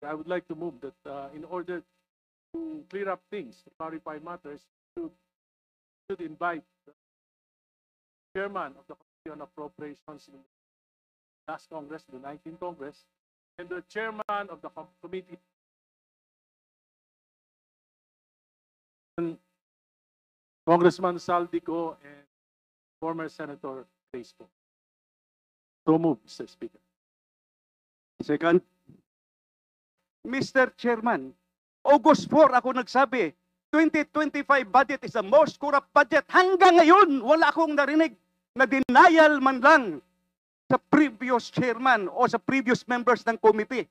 I would like to move that in order to clear up things, to clarify matters, should invite the chairman of the Committee on Appropriations in the last Congress, the 19th Congress, and the chairman of the committee, Congressman Saldico and former Senator Crespo. So moved, Mr. Speaker. Second. Mr. Chairman, August 4 ako nagsabi, 2025 budget is the most corrupt budget. Hanggang ngayon, wala akong narinig na denial man lang sa previous chairman o sa previous members ng committee.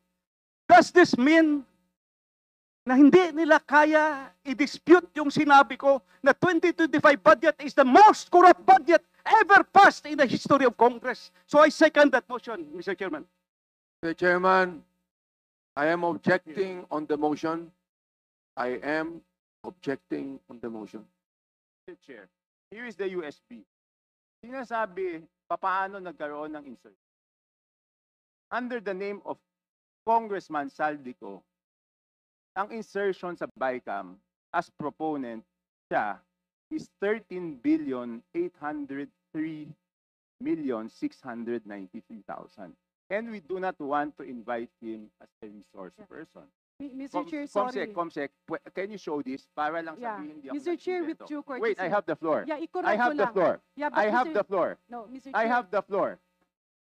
Does this mean na hindi nila kaya i-dispute yung sinabi ko na 2025 budget is the most corrupt budget ever passed in the history of Congress? So I second that motion, Mr. Chairman. Mr. Chairman, I am objecting on the motion. I am objecting on the motion. Mr. Chair, here is the USB. Sinasabi, paano nagkaroon ng insert. Under the name of Congressman Saldico, ang insertion sa BICAM as proponent siya is 13,803,693,000. And we do not want to invite him as a resource person. Mr. Chair, sorry. Comsec, can you show this? Para lang Yeah. sabihin, hindi ako Mr. Chair, with nag-invento. due courtesy. Wait, I have the floor. Yeah, i-correct I have ko the lang. floor. Yeah, but I have Mr. the floor. No, Mr. I Chair, have the floor.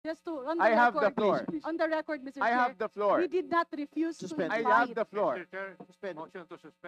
just to, on the I have the record, floor. on the record, Mr. I Chair, have the floor. we did not refuse I to have invite. the floor. Mr. Chair, motion to suspend.